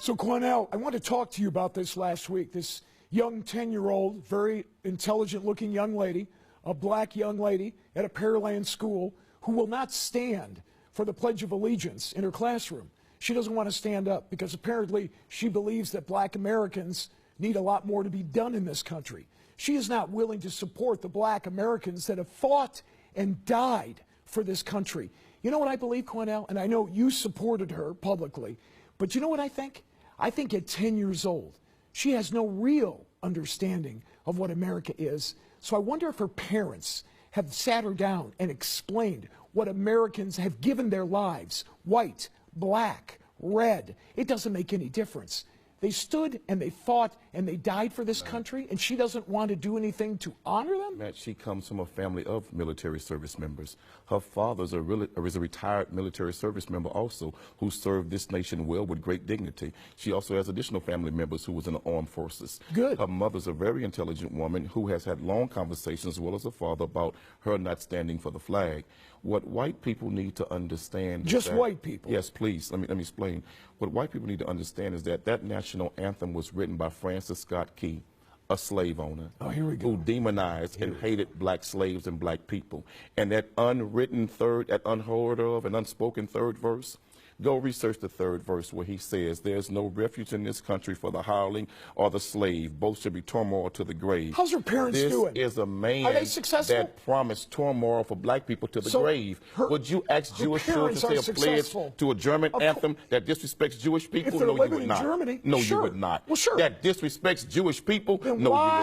So, Cornell, I want to talk to you about this last week. This young 10-year-old, very intelligent-looking young lady, a black young lady at a Pearland school who will not stand for the Pledge of Allegiance in her classroom. She doesn't want to stand up because apparently she believes that black Americans need a lot more to be done in this country. She is not willing to support the black Americans that have fought and died for this country. You know what I believe, Cornell? And I know you supported her publicly, but you know what I think? I think at 10 years old, she has no real understanding of what America is. So I wonder if her parents have sat her down and explained what Americans have given their lives, white, black, red. It doesn't make any difference. They stood and they fought and they died for this country, and she doesn't want to do anything to honor them? Matt, she comes from a family of military service members. Her father is a retired military service member also who served this nation well with great dignity. She also has additional family members who was in the armed forces. Good. Her mother's a very intelligent woman who has had long conversations as well as her father about her not standing for the flag. What white people need to understand Just white people? Yes, please. Let me explain. What white people need to understand is that that national anthem was written by Francis Scott Key, a slave owner, who demonized and hated black slaves and black people. And that unwritten third, that unheard of and unspoken third verse, go research the third verse where he says, "There's no refuge in this country for the hireling or the slave. Both should be turmoil to the grave." How's her parents doing? This is a man Are they successful? that promised turmoil for black people to the grave. Would you ask Jewish children to say a pledge to a German anthem that disrespects Jewish people? If they're No, you living would in not. Germany, No, sure. you would not. Well, sure. That disrespects Jewish people? Then No, why,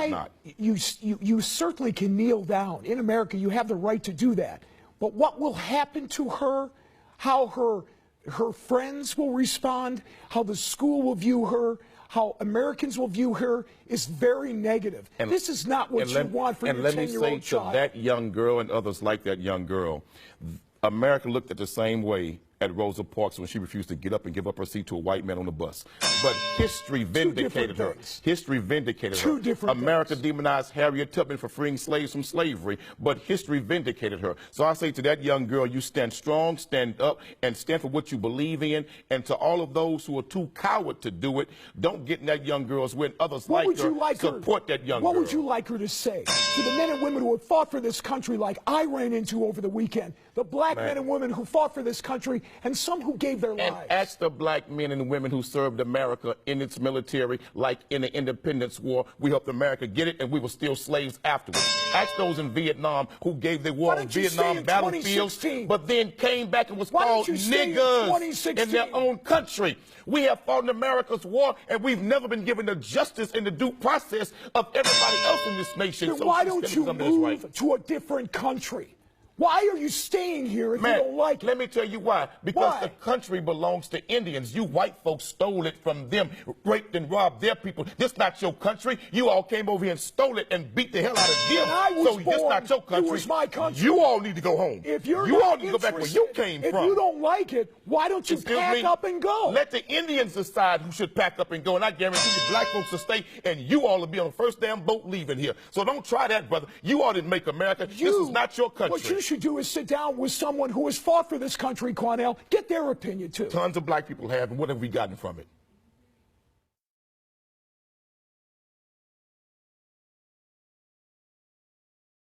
you would not. You certainly can kneel down. In America, you have the right to do that. But what will happen to her, how her friends will respond, how the school will view her, how Americans will view her is very negative. And this is not what you want for your 10-year-old child. And let me say to that young girl and others like that young girl, America looked at the same way at Rosa Parks when she refused to get up and give up her seat to a white man on the bus. But history vindicated her. History vindicated her. America demonized Harriet Tubman for freeing slaves from slavery, but history vindicated her. So I say to that young girl, you stand strong, stand up, and stand for what you believe in. And to all of those who are too coward to do it, don't get in that young girl's way. Others like her, support that young girl. What would you like her to say to the men and women who have fought for this country like I ran into over the weekend, the black men and women who fought for this country, and some who gave their lives? And ask the black men and women who served America in its military, like in the Independence War. We helped America get it, and we were still slaves afterwards. Ask those in Vietnam who gave their war on Vietnam battlefields, but then came back and was called niggers in their own country. We have fought in America's war, and we've never been given the justice and the due process of everybody else in this nation. Then why don't you move to a different country? Why are you staying here if you don't like it? Let me tell you why. Because the country belongs to Indians. You white folks stole it from them, raped and robbed their people. This not your country. You all came over here and stole it and beat the hell out of them. So this not your country. It was my country. You all need to go home. If you're you all need to go back where you came from. If you don't like it, why don't you pack up and go? Let the Indians decide who should pack up and go. And I guarantee you black folks will stay, and you all will be on the first damn boat leaving here. So don't try that, brother. You all didn't make America. This is not your country. What you should do is sit down with someone who has fought for this country, Cornell. Get their opinion, too. Tons of black people have, and what have we gotten from it?